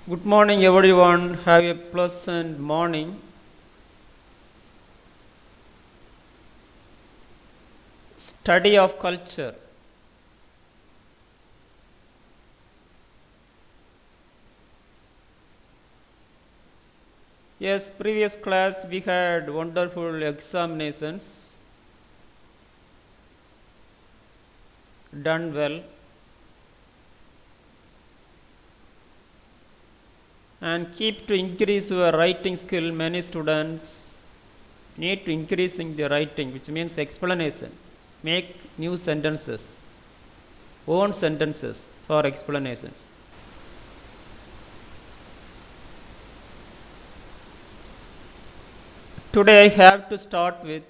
Good morning, everyone. Have a pleasant morning. Study of culture. Yes, previous class we had wonderful examinations. Done well. And keep to increase your writing skill. Many students need to increasing the writing, which means explanation. Make new sentences, own sentences for explanations. Today I have to start with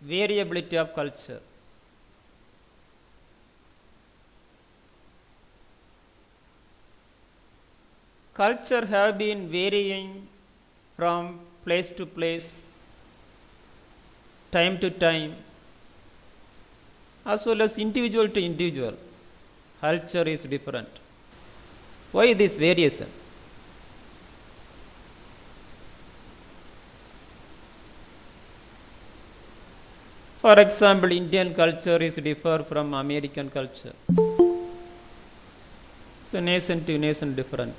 variability of culture. Culture have been varying from place to place, time to time, as well as individual to individual. Culture is different. Why this variation? For example, Indian culture is different from American culture. So nation to nation different.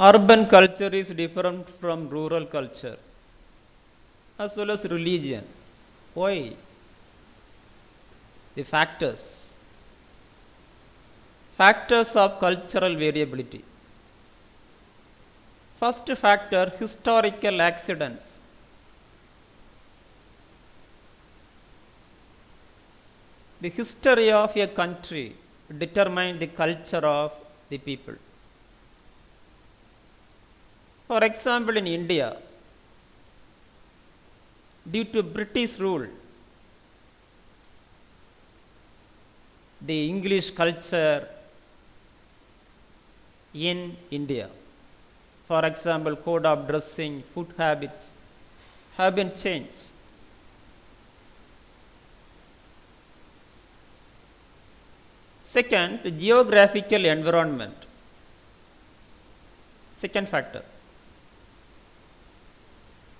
Urban culture is different from rural culture, as well as religion. Why? The factors. Factors of cultural variability. First factor, historical accidents. The history of a country determines the culture of the people. For example, in India, due to British rule, the English culture in India, for example, code of dressing, food habits, have been changed. Second, geographical environment. Second factor.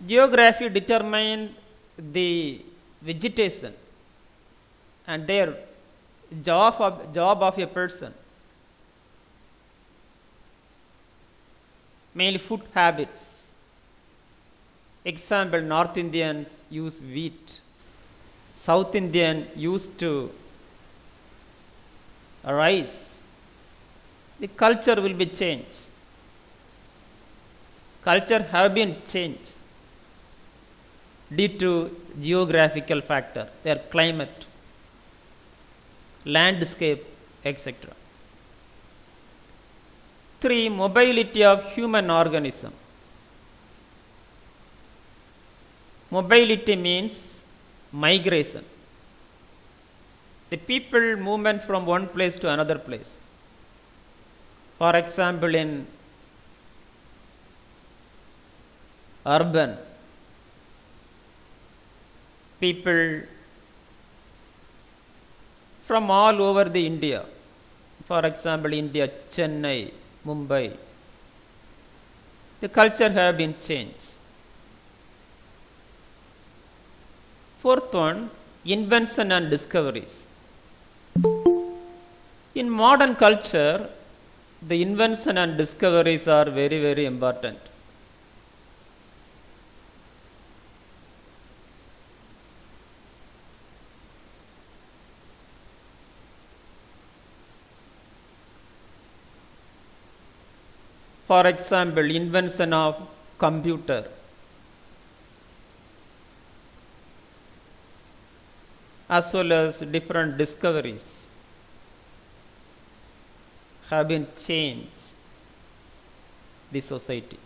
Geography determines the vegetation and their job of a person. Mainly food habits. Example, North Indians use wheat. South Indian used to rice. The culture will be changed. Culture have been changed due to geographical factor, their climate, landscape, etc. 3. Mobility of human organism. Mobility means migration. The people movement from one place to another place. For example, in urban, people from all over the India, for example, India, Chennai, Mumbai, the culture have been changed. Fourth one, invention and discoveries. In modern culture, the invention and discoveries are very, very important. For example, invention of computer, as well as different discoveries have been changed the society.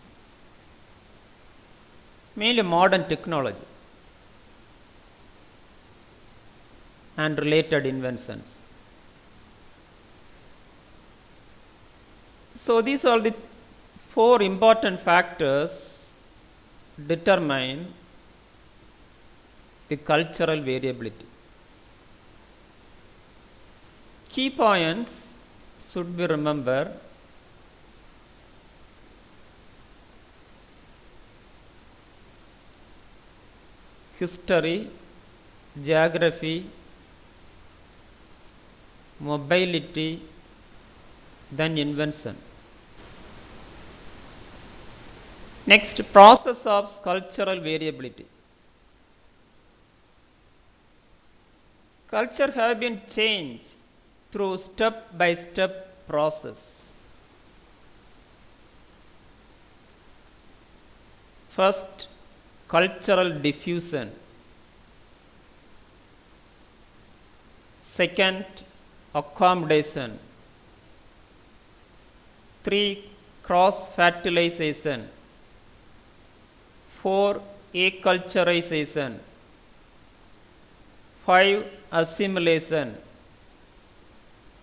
Mainly modern technology and related inventions. So these are the 4 important factors determine the cultural variability. Key points should be remembered. History, geography, mobility, then invention. Next, process of cultural variability. Culture have been changed through step-by-step process. First, cultural diffusion. Second, accommodation. 3, cross-fertilization. 4, acculturation. 5, assimilation.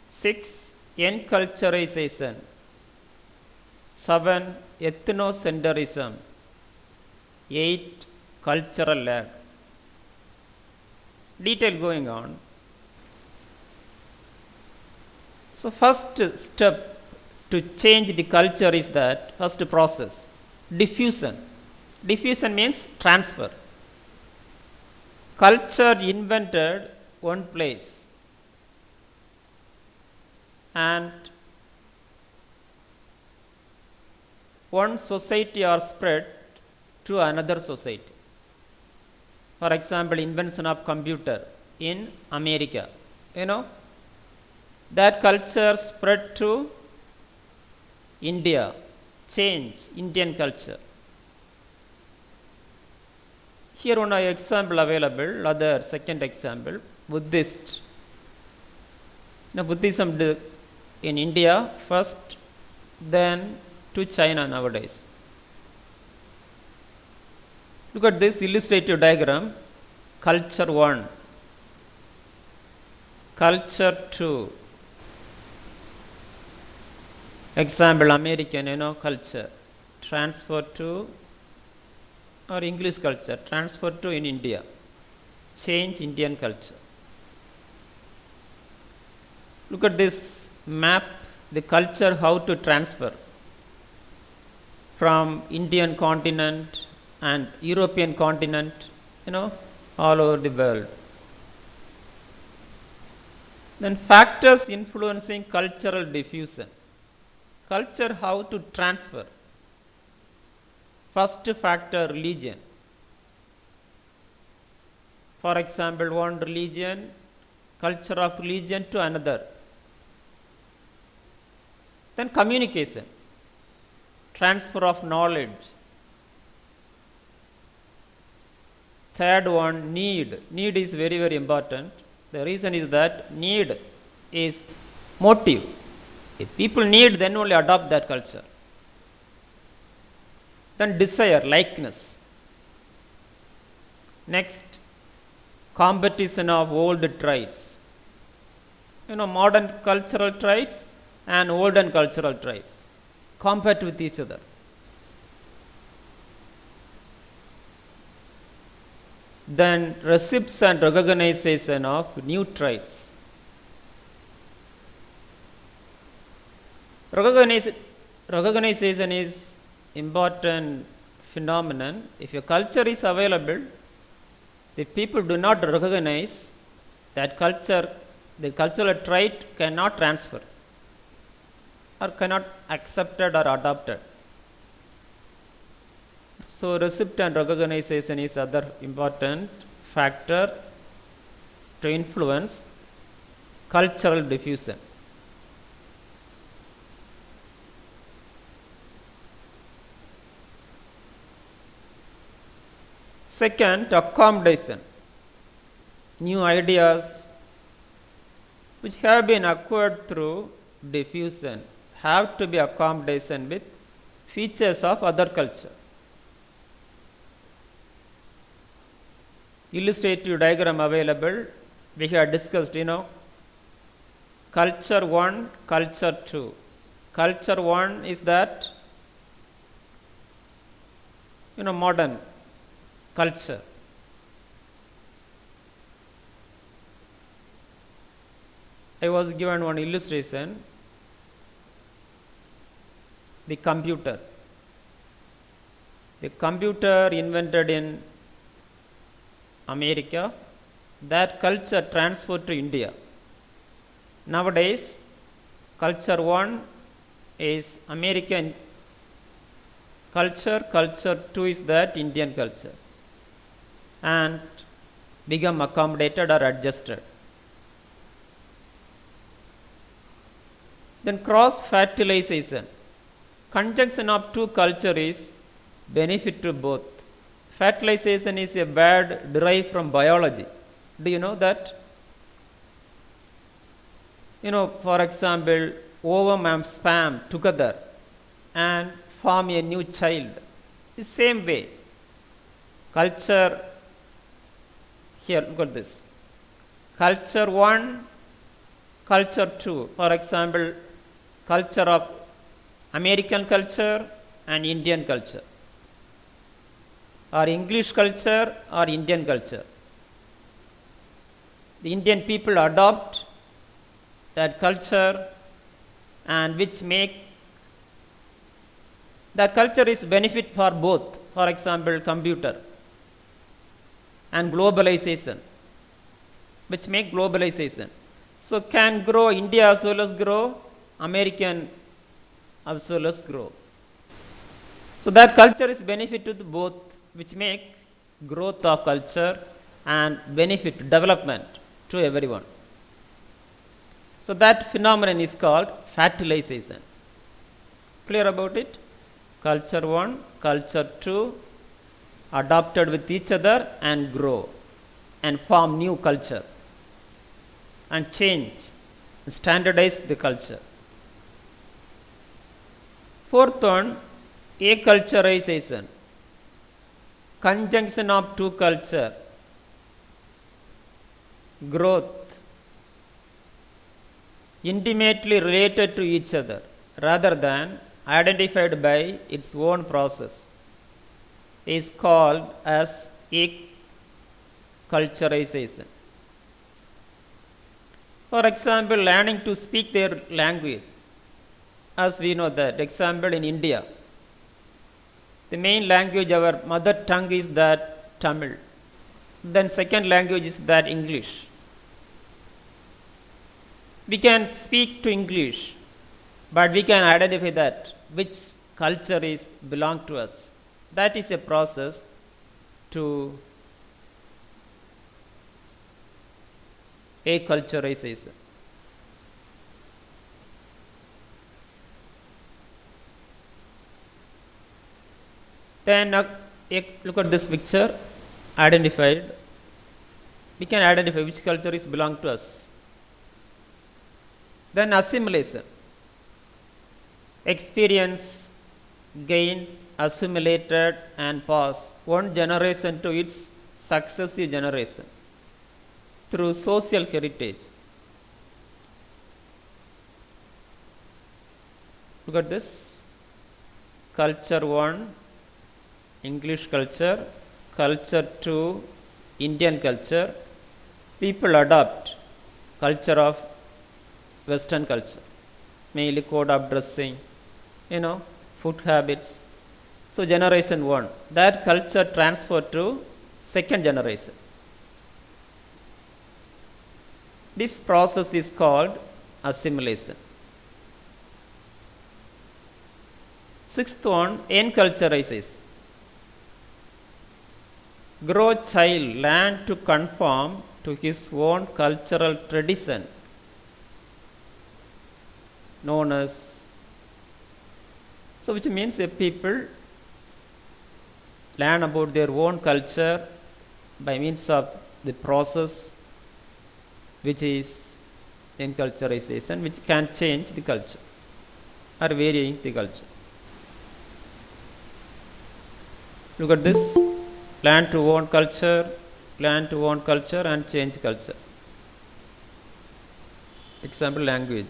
6, enculturation. 7, ethnocentrism. 8, cultural lag. Detail going on. So first step to change the culture is that first process, diffusion. Diffusion means transfer. Culture invented one place and one society or spread to another society. For example, invention of computer in America. That culture spread to India, change Indian culture. Here one example available, other second example, Buddhist. Now Buddhism in India first, then to China nowadays. Look at this illustrative diagram, culture 1, culture 2. Example, American, culture, transfer to, or English culture, transfer to in India, change Indian culture. Look at this map, the culture, how to transfer from Indian continent and European continent, all over the world. Then factors influencing cultural diffusion. Culture, how to transfer. First factor, religion. For example, one religion, culture of religion to another. Then communication, transfer of knowledge. Third one, need. Need is very, very important. The reason is that need is motive. If people need, then only adopt that culture. Then desire, likeness. Next, competition of old traits. Modern cultural traits and olden cultural traits compete with each other. Then receipts and recognition of new traits. Recognition is important phenomenon. If a culture is available, the people do not recognize that culture, the cultural trait cannot transfer or cannot accepted or adopted. So receipt and recognition is other important factor to influence cultural diffusion. Second, accommodation. New ideas which have been acquired through diffusion have to be accommodation with features of other culture. Illustrative diagram available. We have discussed, culture 1, culture 2. Culture 1 is that, modern culture. I was given one illustration. The computer. The computer invented in America, that culture transferred to India. Nowadays, culture one is American culture, culture two is that Indian culture, and become accommodated or adjusted. Then cross fertilization. Conjunction of two culture is benefit to both. Fertilization is a word derived from biology. Do you know that? For example, ovum and sperm together and form a new child. The same way, culture, here look at this. Culture one, culture two. For example, culture of American culture and Indian culture, or English culture or Indian culture. The Indian people adopt that culture, and which make that culture is benefit for both. For example, computer and globalization, which make globalization. So can grow India as well as grow American as well as grow. So that culture is benefit to both, which make growth of culture and benefit development to everyone. So that phenomenon is called fertilization. Clear about it? Culture one, culture two, adopted with each other and grow and form new culture and change, standardize the culture. Fourth one, acculturization. Conjunction of two culture, growth, intimately related to each other rather than identified by its own process, is called as acculturization. For example, learning to speak their language. As we know that, example in India, the main language, our mother tongue is that Tamil. Then second language is that English. We can speak to English, but we can identify that which culture is belong to us. That is a process to acculturization. Then look at this picture, identified. We can identify which culture is belong to us. Then assimilation. Experience, gained, assimilated and passed one generation to its successive generation through social heritage. Look at this. Culture one, English culture. Culture two, Indian culture. People adopt culture of Western culture, mainly code of dressing, food habits. So generation one, that culture transferred to second generation. This process is called assimilation. Sixth one, enculturization. Grow child learn to conform to his own cultural tradition, known as, so which means a people learn about their own culture by means of the process which is enculturization, which can change the culture or varying the culture. Look at this. Learn to own culture, learn to own culture and change culture. Example, language.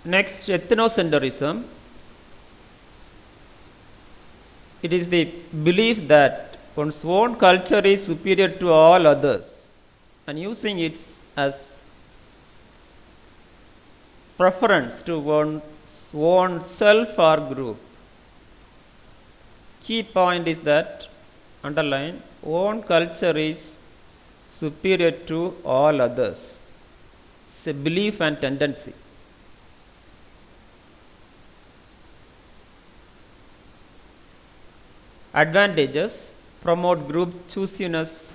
Next, ethnocentrism. It is the belief that one's own culture is superior to all others and using it as preference to one's own self or group. Key point is that, underline, own culture is superior to all others. It's a belief and tendency. Advantages: promote group choosiness,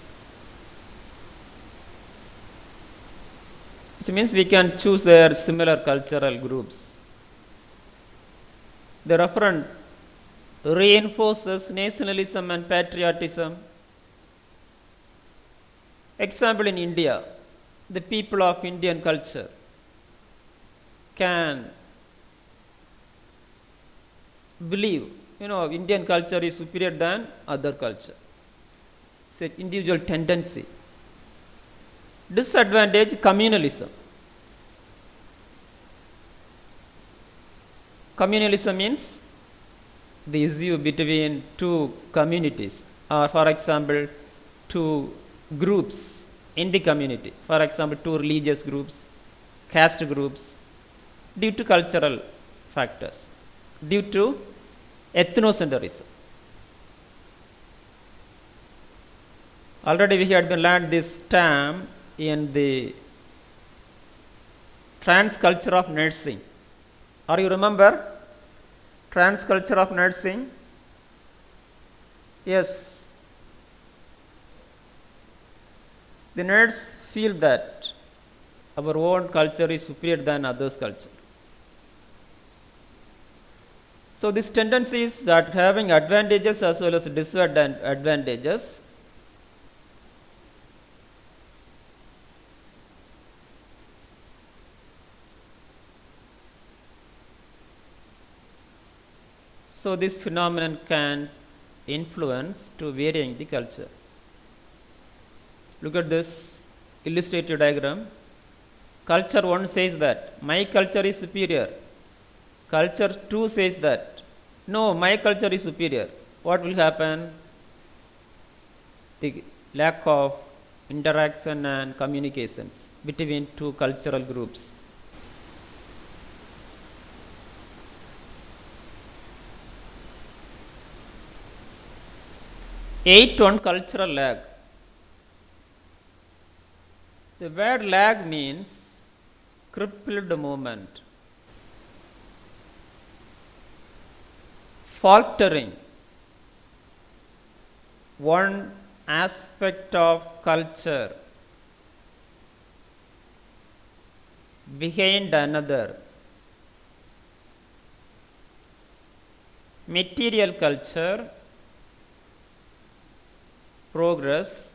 which means we can choose their similar cultural groups. The referent reinforces nationalism and patriotism. Example, in India, the people of Indian culture can believe, Indian culture is superior than other culture. It's an individual tendency. Disadvantage: communalism. Communalism means the issue between two communities, or for example, two groups in the community. For example, two religious groups, caste groups, due to cultural factors, due to ethnocentrism. Already we had been learned this term in the transculture of nursing. Are you remember transculture of nursing? Yes. The nurse feel that our own culture is superior than others' culture. So this tendency is that having advantages as well as disadvantages. So this phenomenon can influence to varying the culture. Look at this illustrative diagram. Culture 1 says that my culture is superior. Culture 2 says that no, my culture is superior. What will happen? The lack of interaction and communications between two cultural groups. Eighth one, cultural lag. The word lag means crippled movement, faltering. One aspect of culture behind another. Material culture, progress.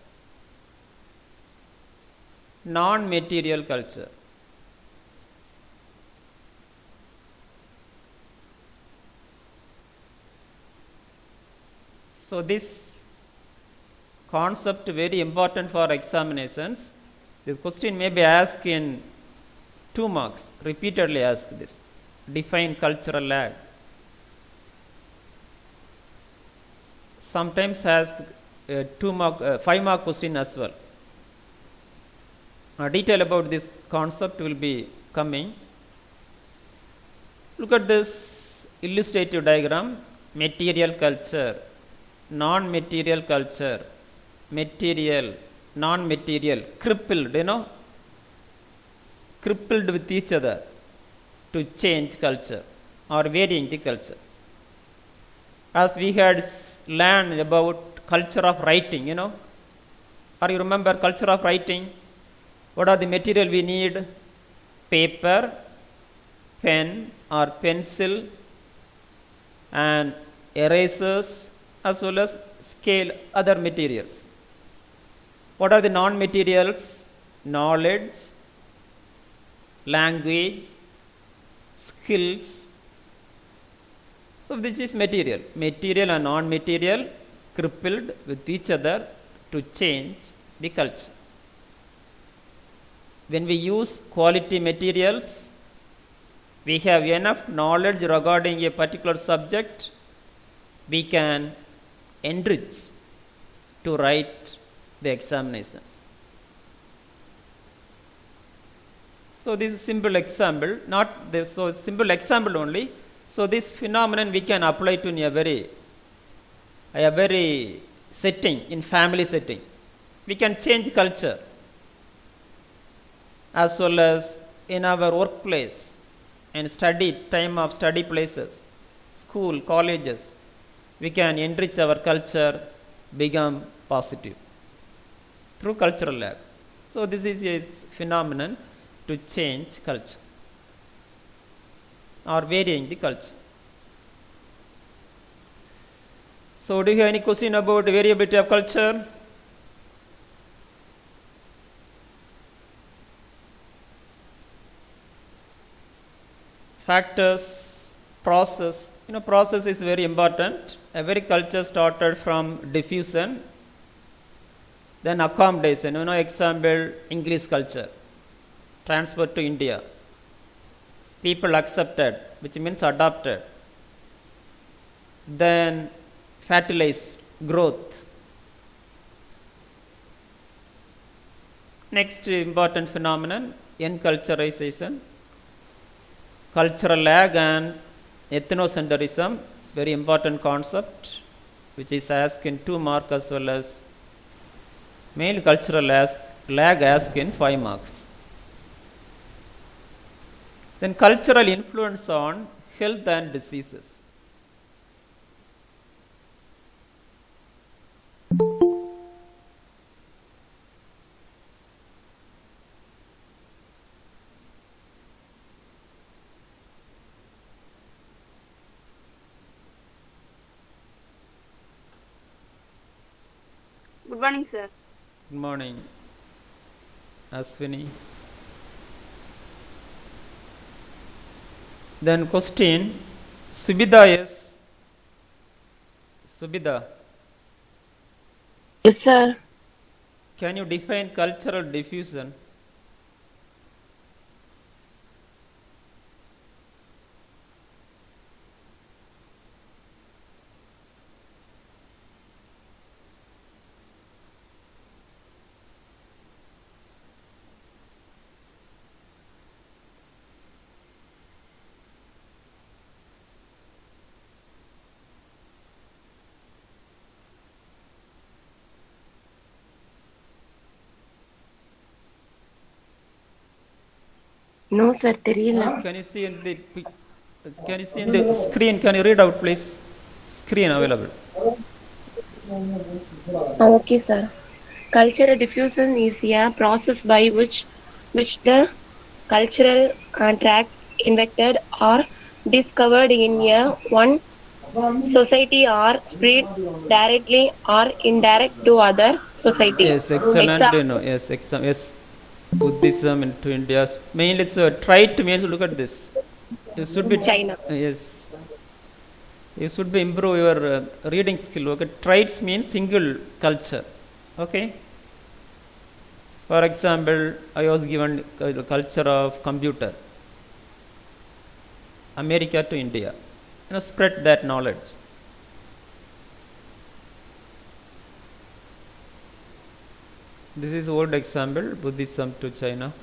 Non-material culture. So this concept very important for examinations. This question may be asked in 2 marks, repeatedly asked this. Define cultural lag. Sometimes asked 5-mark question as well. Detail about this concept will be coming. Look at this illustrative diagram. Material culture, non-material culture, material, non-material, crippled, crippled with each other to change culture or varying the culture. As we had learned about culture of writing, or you remember culture of writing? What are the material we need? Paper, pen or pencil, and erasers, as well as scale, other materials. What are the non-materials? Knowledge, language, skills. So this is material. Material and non-material crippled with each other to change the culture. When we use quality materials, we have enough knowledge regarding a particular subject, we can enrich to write the examinations. So this is simple example, not this, so simple example only. So this phenomenon we can apply to in a very setting, in family setting. We can change culture as well as in our workplace and time of study places, school, colleges. We can enrich our culture, become positive through cultural lab. So this is a phenomenon to change culture or varying the culture. So do you have any question about variability of culture? Factors, process. Process is very important. Every culture started from diffusion, then accommodation. Example, English culture, transferred to India. People accepted, which means adopted. Then fertilized, growth. Next important phenomenon, enculturization. Cultural lag and ethnocentrism, very important concept, which is asked in 2 marks as well as male cultural lag asked in 5 marks. Then cultural influence on health and diseases. Good morning, sir. Good morning, Aswini. Then question, Subida, yes. Subida, Yes, sir. can you define cultural diffusion? No, sir. தெரியல. Can you see in the screen? Can you read out, please? Screen available. Okay, sir. Cultural diffusion is a process by which the cultural tracts invented or discovered in a one society are spread directly or indirect to other society. Yes, excellent. Yes. Buddhism into India. Mainly it's trait means, look at this. You should be China. Yes. You should be improve your reading skill. Okay. Traits means single culture. Okay. For example, I was given the culture of computer. America to India. Spread that knowledge. This is old example, Buddhism to China.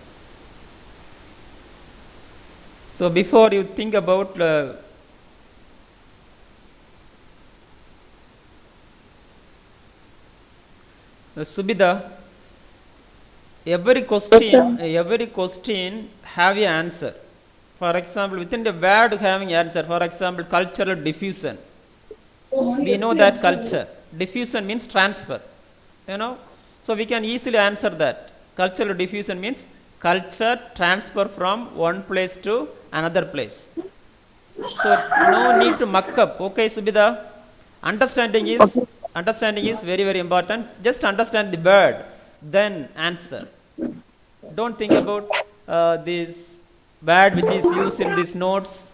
So before you think about Subida, every question have an answer. For example, within the word having answer. For example, cultural diffusion. We know that culture. Diffusion means transfer. So we can easily answer that. Cultural diffusion means culture transfer from one place to another place. So no need to muck up. Okay, Subida. Understanding is very, very important. Just understand the word, then answer. Don't think about this word which is used in these notes,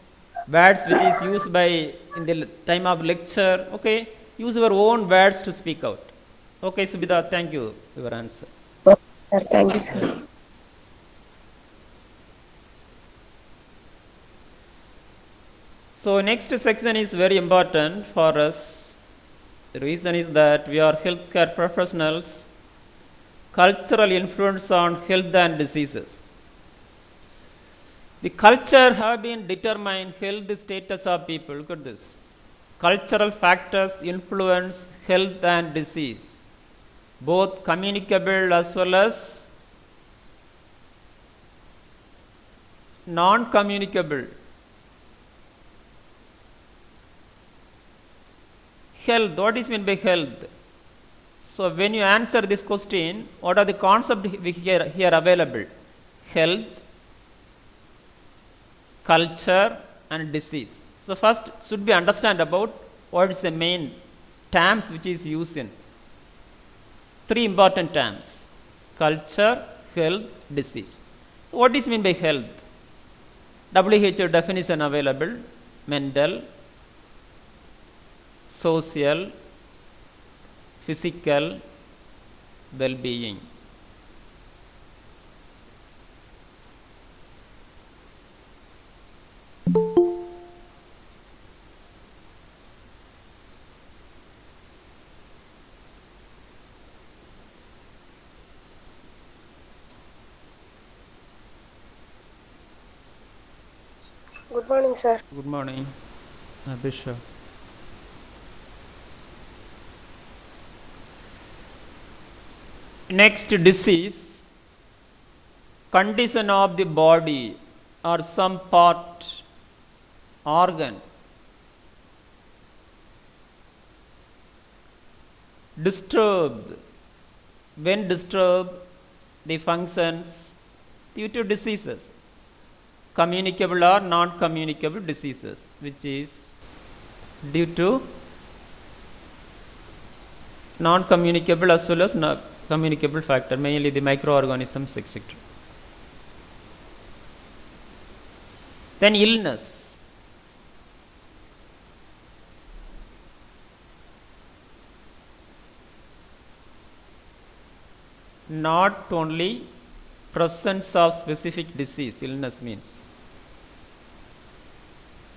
words which is used by in the time of lecture. Okay, use your own words to speak out. Okay, Subida, thank you for your answer. Sir, thank you, sir. So next section is very important for us. The reason is that we are healthcare professionals. Cultural influence on health and diseases. The culture have been determined health status of people. Look at this. Cultural factors influence health and disease, both communicable as well as non-communicable. Health, what is meant by health? So when you answer this question, what are the concepts here available? Health, culture and disease. So first should be understand about what is the main terms which is used in. Three important terms: culture, health, disease. So what is meant by health? WHO definition available: mental, social, physical well-being. Good morning, sir. Good morning, Abhisha. Next, disease, condition of the body or some part, organ, disturbed, when disturbed the functions due to diseases, communicable or non-communicable diseases, which is due to non-communicable as well as communicable factor, mainly the microorganisms, etc. Then illness. Not only presence of specific disease, illness means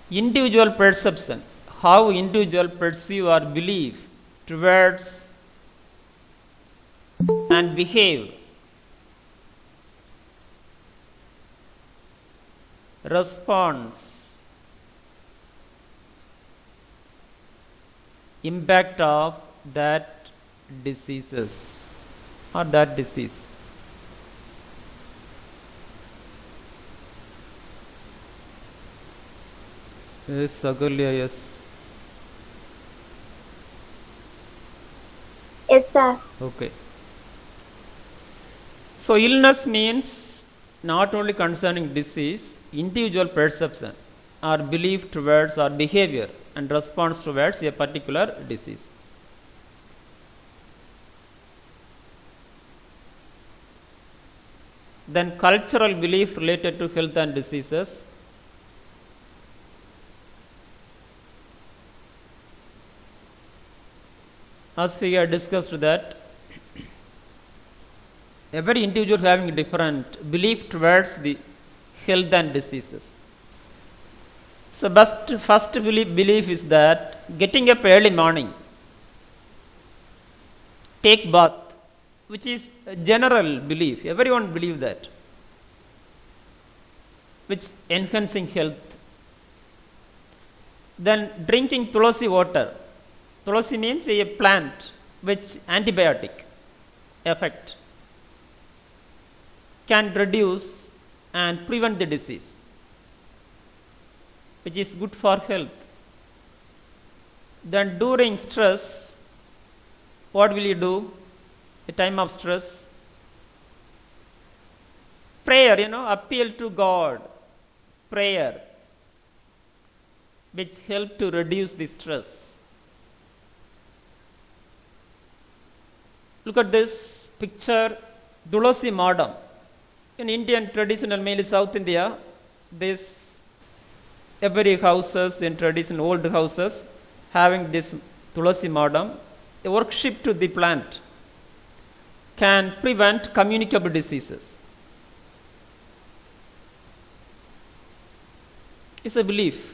individual perception, how individual perceive or believe towards and behave, response, impact of that diseases or that disease. Yes, Agulya, yes. Yes, sir. Okay. So illness means not only concerning disease, individual perception or belief towards or behavior and response towards a particular disease. Then cultural belief related to health and diseases. As we have discussed that every individual having different belief towards the health and diseases. So first belief is that getting up early morning, take bath, which is a general belief. Everyone believes that, which enhancing health. Then drinking tulsi water. Tulsi means a plant which antibiotic effect can reduce and prevent the disease, which is good for health. Then during stress, what will you do? A time of stress, prayer, appeal to God, prayer, which help to reduce the stress. Look at this picture, Tulasi Madam. In Indian traditional, mainly South India, this every houses in traditional old houses having this Tulasi Madam, a worship to the plant can prevent communicable diseases. It's a belief.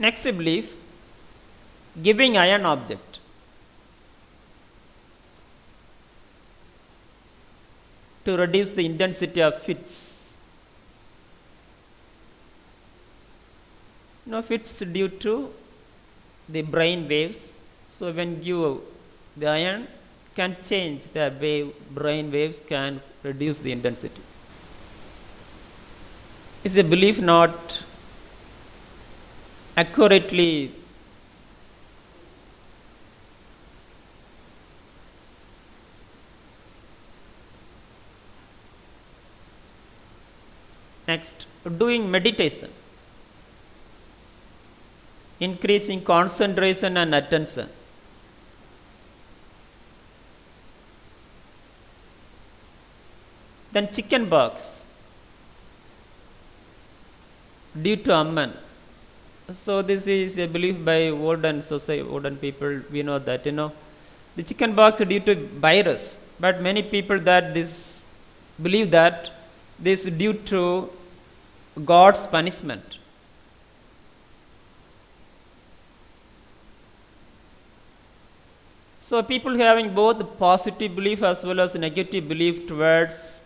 Next belief, giving iron object. To reduce the intensity of fits. Fits due to the brain waves. So when you the iron can change the brain waves, can reduce the intensity. It's a belief not accurately next, doing meditation, increasing concentration and attention. Then chicken pox due to Amman. So this is a belief by olden society, olden people. We know that the chicken pox due to virus, but many people that this believe that this is due to God's punishment. So people having both positive belief as well as negative belief towards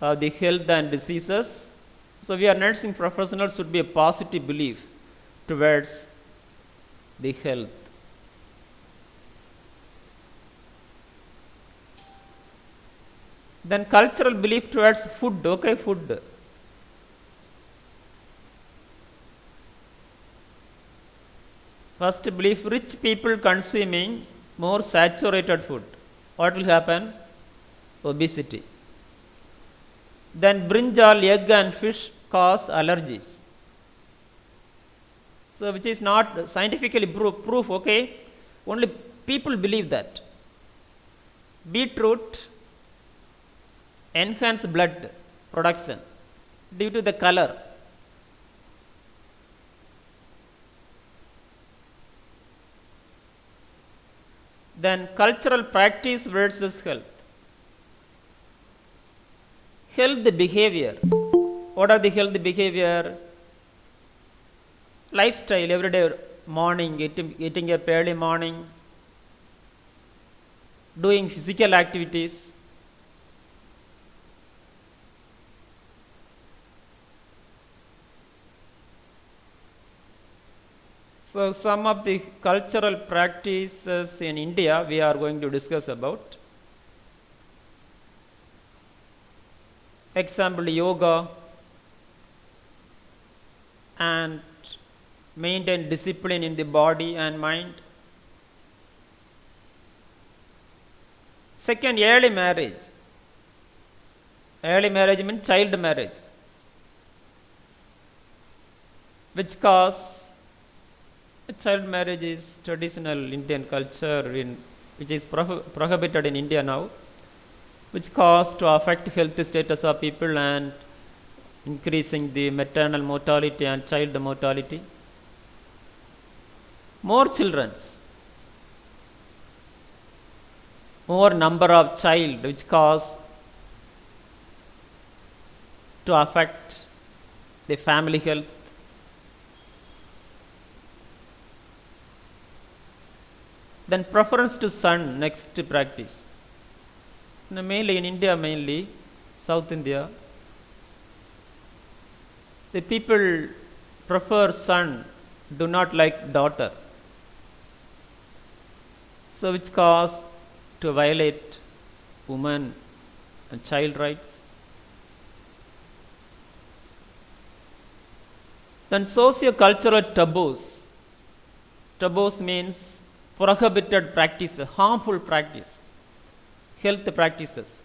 the health and diseases. So we are nursing professionals should be a positive belief towards the health. Then cultural belief towards food, food. First belief, rich people consuming more saturated food. What will happen? Obesity. Then brinjal, egg and fish cause allergies. So which is not scientifically proof, only people believe that. Beetroot enhance blood production due to the color. Then cultural practice versus health. Health behavior. What are the health behavior? Lifestyle, everyday morning, getting up early morning, doing physical activities. So some of the cultural practices in India we are going to discuss about. Example, yoga and maintain discipline in the body and mind. Second, early marriage. Early marriage means child marriage, which cause child marriage is traditional Indian culture which is prohibited in India now, which cause to affect health status of people and increasing the maternal mortality and child mortality. More children, more number of child, which cause to affect the family health. Then preference to son, next practice. Mainly in India, South India, the people prefer son, do not like daughter. So which cause to violate women and child rights. Then socio-cultural taboos. Taboos means prohibited practice, harmful practice, health practices.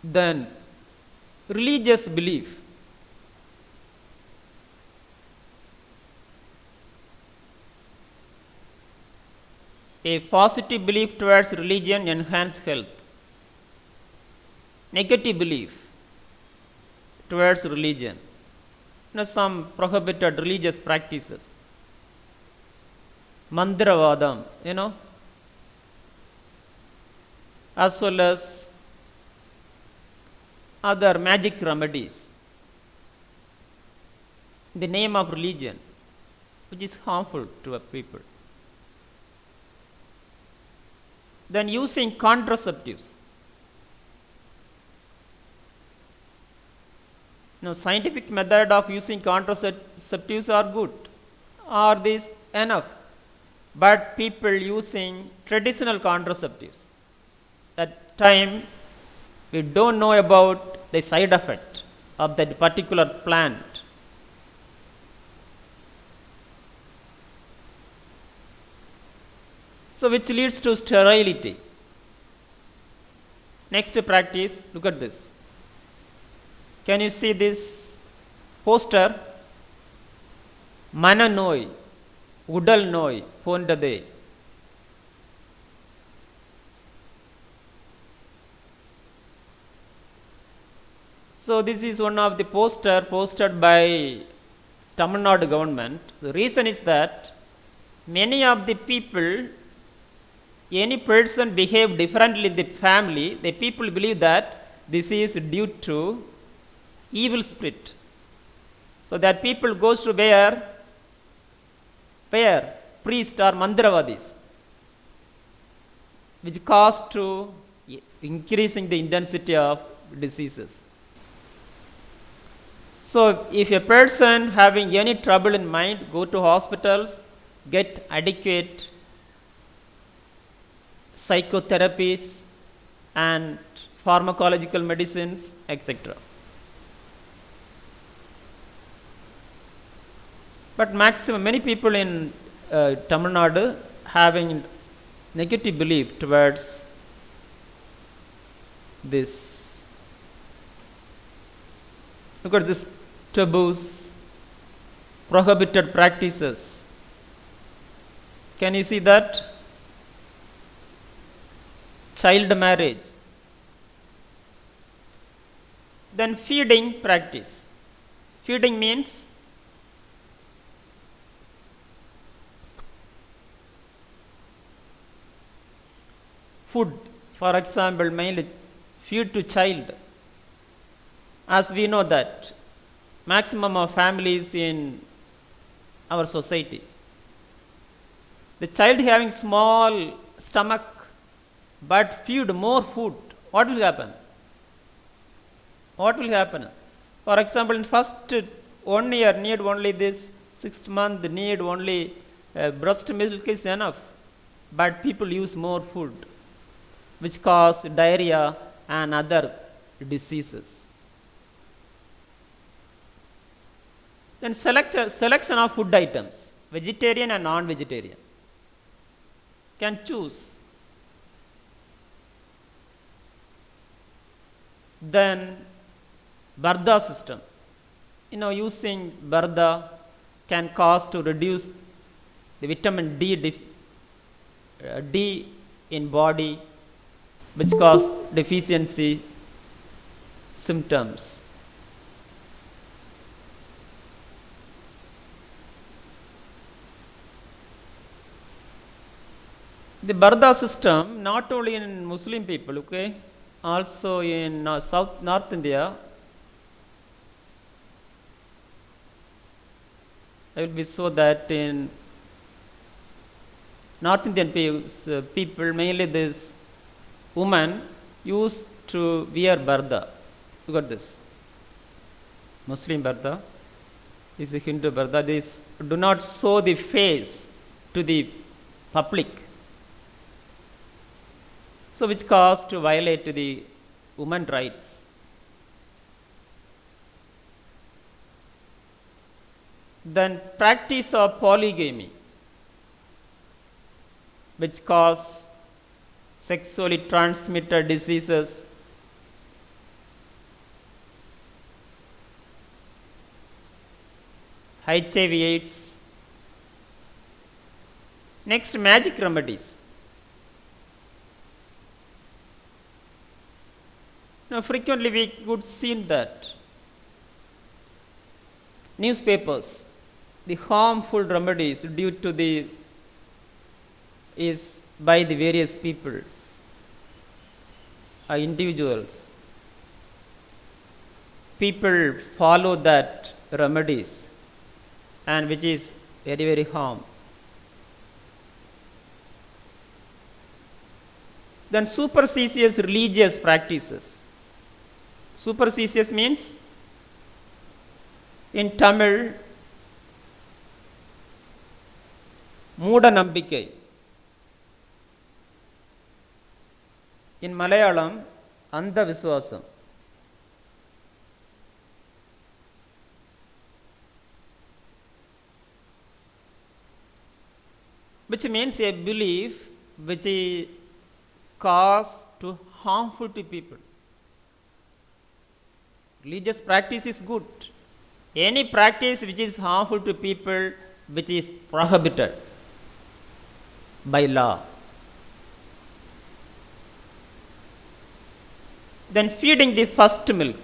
Then religious belief. A positive belief towards religion enhance health. Negative belief towards religion. Some prohibited religious practices. Mandravadam, as well as other magic remedies in the name of religion, which is harmful to a people. Then using contraceptives. Now, scientific method of using contraceptives are good. Are these enough? But people using traditional contraceptives, at time we don't know about the side effect of that particular plant. So, which leads to sterility. Next practice, look at this. Can you see this poster? Mananoi, Udal Noi, Pondade. So, this is one of the poster posted by Tamil Nadu government. The reason is that many of the people, any person behave differently in the family, the people believe that this is due to evil spirit. So that people goes to where priest or mandravadis, which cause to increasing the intensity of diseases. So if a person having any trouble in mind, go to hospitals, get adequate psychotherapies and pharmacological medicines, etc. But many people in Tamil Nadu having negative belief towards this. Look at this taboos, prohibited practices. Can you see that? Child marriage. Then feeding practice. Feeding means food. For example, mainly feed to child. As we know that maximum of families in our society, the child having small stomach but feed more food, what will happen? What will happen? For example, in first 1 year need only this, 6th month need only breast milk is enough, but people use more food, which cause diarrhea and other diseases. Then selection of food items, vegetarian and non-vegetarian. Can choose. Then Barda system. Using Barda can cause to reduce the vitamin D in body, which cause deficiency symptoms. The Barda system not only in Muslim people, okay, also in North India. I will be so that in North Indian people, mainly this woman used to wear Barda. Look at this. Muslim Barda is a Hindu Barda. This do not show the face to the public. So which cause to violate the women rights. Then practice of polygamy, which cause sexually transmitted diseases. HIV/AIDS. Next, magic remedies. Now, frequently we could see that newspapers, the harmful remedies due to is by the various peoples. individuals, people follow that remedies and which is very very harm. Then superstitious religious practices. Superstitious means in Tamil மூட நம்பிக்கை. In Malayalam அந்த விசுவாசம். Which means a belief which is cause to harmful to people. Religious practice is good. Any practice which is harmful to people, which is prohibited by law. Then feeding the first milk,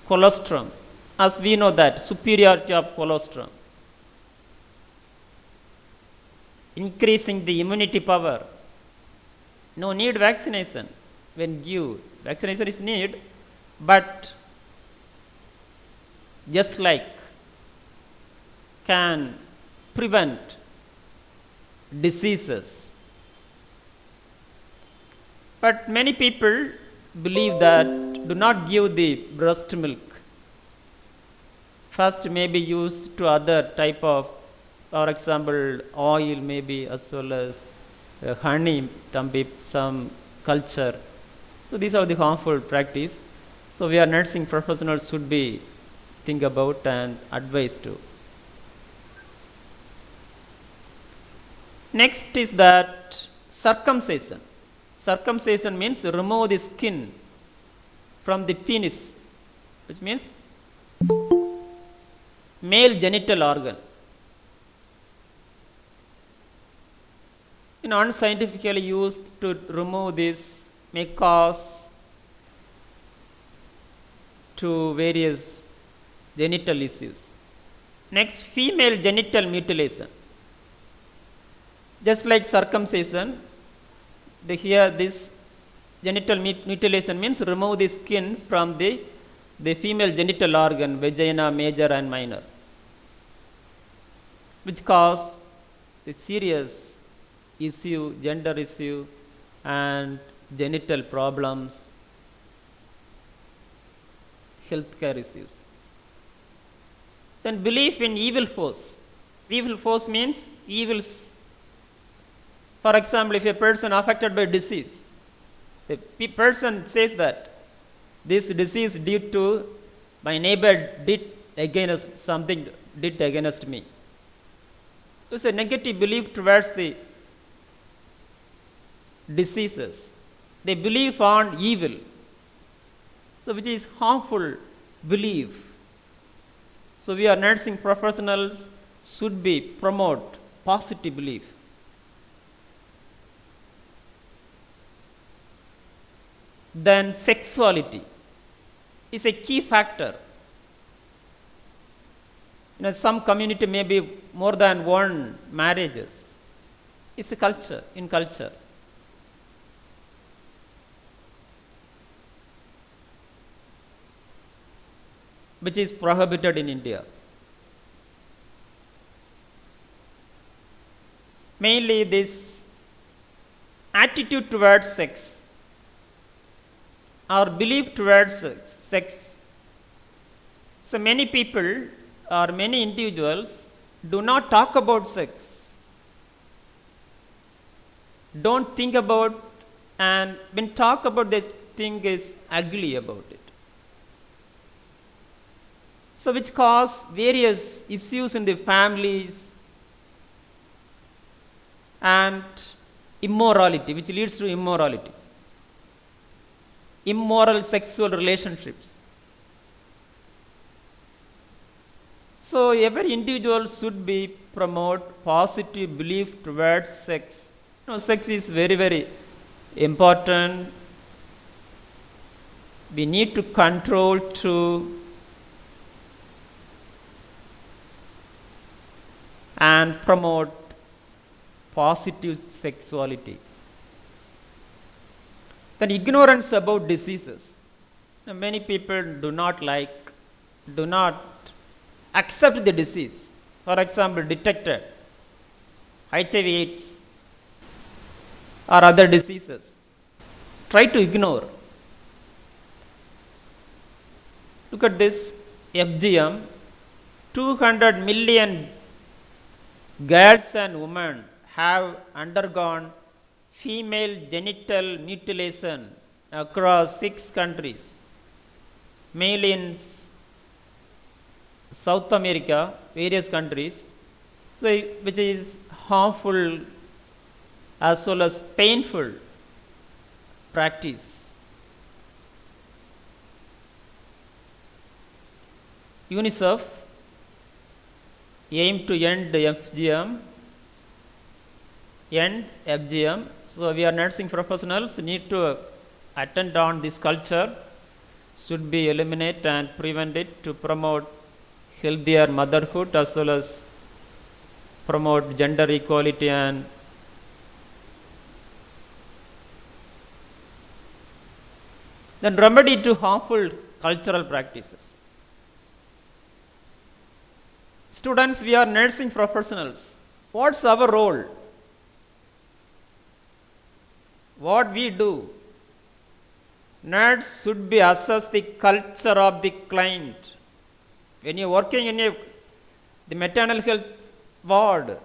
colostrum, as we know that superiority of colostrum. Increasing the immunity power. No need vaccination when give. Vaccination is need, but just like can prevent diseases. But many people believe that do not give the breast milk. First may be used to other type of, for example, oil maybe, as well as honey, some culture. So these are the harmful practice. So we are nursing professionals should be think about and advise to. Next is that circumcision. Circumcision means remove the skin from the penis, which means male genital organ. Unscientifically used to remove this may cause to various genital issues. Next, female genital mutilation. Just like circumcision, here this genital mutilation means remove the skin from the female genital organ, vagina major and minor, which cause the serious issue, gender issue and genital problems, healthcare issues. Then belief in evil force. Evil force means evils. For example, if a person affected by disease, the person says that this disease due to my neighbor did against me. It's a negative belief towards the diseases. They believe on evil. So which is harmful belief. So we are nursing professionals should be promote positive belief. Then sexuality is a key factor. Some community may be more than one marriages. It's a culture, in culture. Which is prohibited in India. Mainly this attitude towards sex or belief towards sex. So many people or many individuals do not talk about sex, don't think about, and when talk about this thing is ugly about it. So which cause various issues in the families and immorality, which leads to immorality. Immoral sexual relationships. So every individual should be promote positive belief towards sex. Sex is very, very important. We need to control to and promote positive sexuality. Then ignorance about diseases. Now, many people do not accept the disease. For example, detected HIV/AIDS or other diseases. Try to ignore. Look at this FGM. 200 million girls and women have undergone female genital mutilation across 6 countries, mainly in South America, various countries, so which is harmful as well as painful practice. UNICEF aim to end FGM. So we are nursing professionals need to attend on this culture, should be eliminate and prevent it to promote healthier motherhood as well as promote gender equality and then remedy to harmful cultural practices. Students, we are nursing professionals. What's our role? What we do? Nurse should be assess the culture of the client. When you are working in the maternal health ward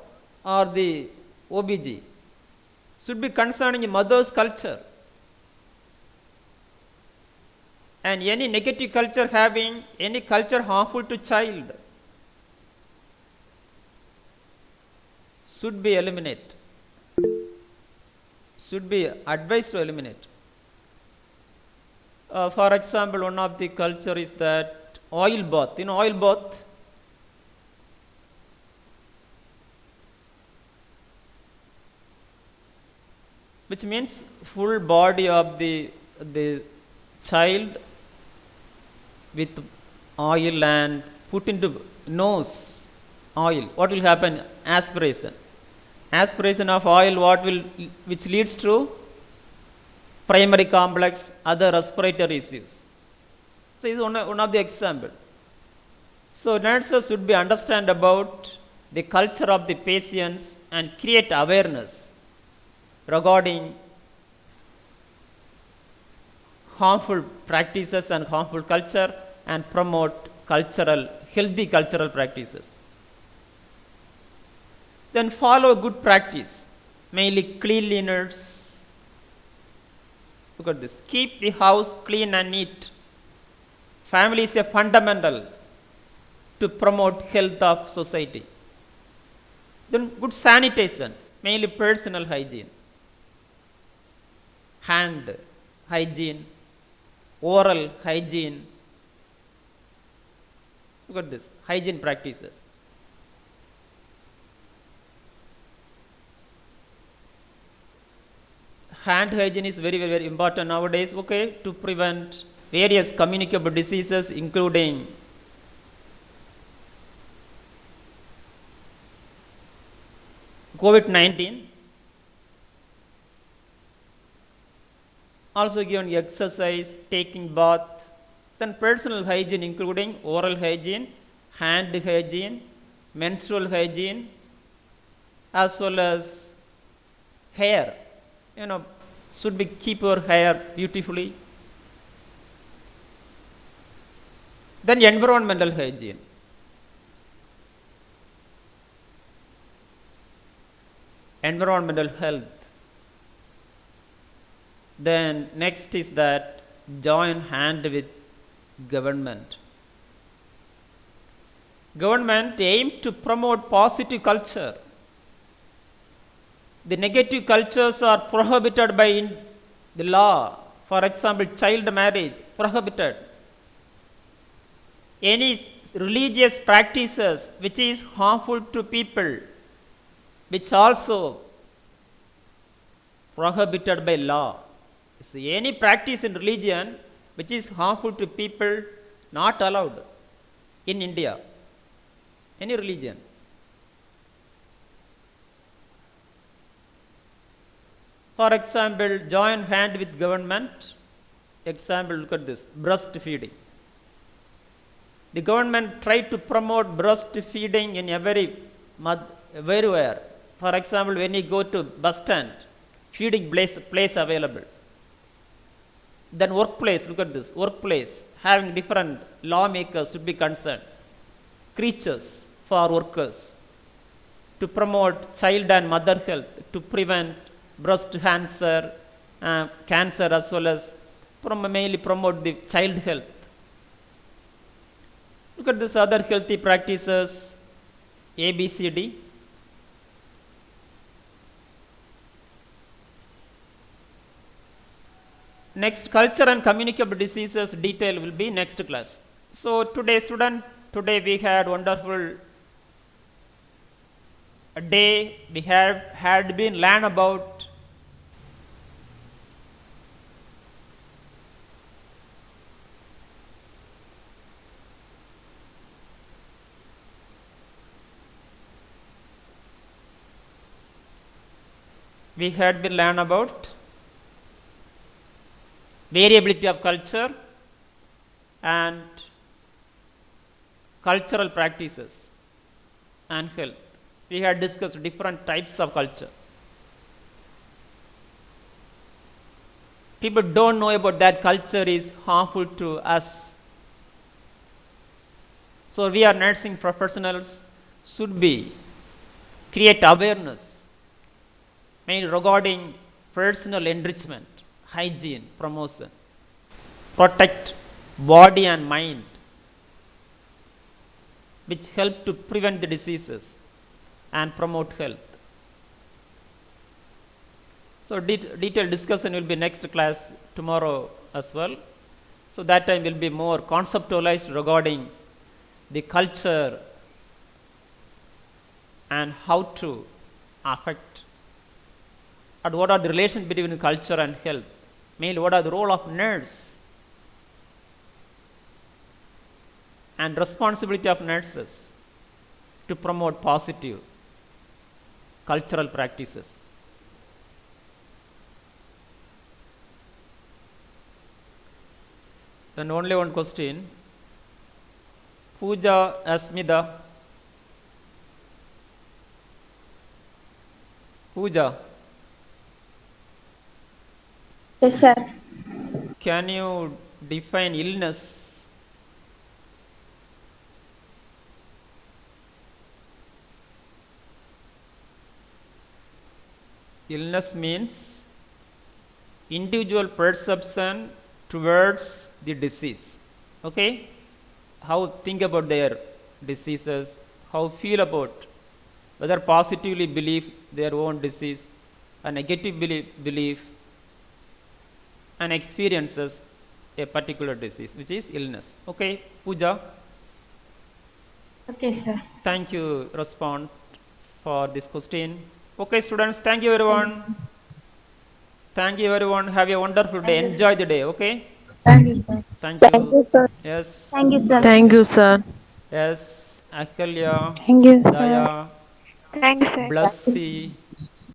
or the OBG, should be concerning the mother's culture. And any negative culture having any culture harmful to child should be eliminate. Should be advised to eliminate. For example, one of the culture is that oil bath. You know oil bath? Which means full body of the child with oil and put into nose oil. What will happen? Aspiration. Aspiration of oil, which leads to primary complex, other respiratory issues. So this is one of the example. So nurses should be understand about the culture of the patients and create awareness regarding harmful practices and harmful culture and promote healthy cultural practices. Then follow good practice, mainly cleanliness. Look at this. Keep the house clean and neat. Family is a fundamental to promote health of society. Then good sanitation, mainly personal hygiene, hand hygiene, oral hygiene. Look at this, hygiene practices. Hand hygiene is very, very, very important nowadays, okay, to prevent various communicable diseases, including COVID-19. Also given exercise, taking bath, then personal hygiene, including oral hygiene, hand hygiene, menstrual hygiene, as well as hair. Should be keep your hair beautifully. Then environmental hygiene. Environmental health. Then next is that join hand with government. Government aim to promote positive culture. The negative cultures are prohibited by the law. For example, child marriage, prohibited. Any religious practices which is harmful to people, which also prohibited by law. So any practice in religion which is harmful to people, not allowed in India. Any religion. For example, join hand with government. Example, look at this, breastfeeding. The government tried to promote breastfeeding in everywhere. For example, when you go to bus stand, feeding place available. Then workplace, look at this, workplace, having different lawmakers should be concerned. Creatures for workers to promote child and mother health, to prevent breast cancer as well as mainly promote the child health. Look at this other healthy practices, ABCD. Next, culture and communicable diseases detail will be next class. So today we had wonderful day. We had been learn about variability of culture and cultural practices and health. We had discussed different types of culture. People don't know about that culture is harmful to us. So we are nursing professionals should be create awareness mainly regarding personal enrichment, hygiene, promotion, protect body and mind, which help to prevent the diseases and promote health. So detailed discussion will be next class tomorrow as well. So that time will be more conceptualized regarding the culture and how to affect, and what are the relations between culture and health. Mainly, what are the role of nurse and responsibility of nurses to promote positive cultural practices. Then only one question. Pooja Asmida. Pooja, Yes, sir. can you define illness? Illness means individual perception towards the disease. Okay? How think about their diseases, how feel about whether positively believe their own disease, a negative belief and experiences a particular disease, which is illness. Okay, Pooja, Okay, sir. thank you respond for this question. Okay, students, thank you everyone. Thank you everyone. Have a wonderful day. Enjoy the day. Okay. Thank you, sir. Thank Thank you. you, sir. Yes. Thank you, sir. Thank you, sir. Yes. Akalya, Thank you, sir. Daya, Thanks, sir. Blessy,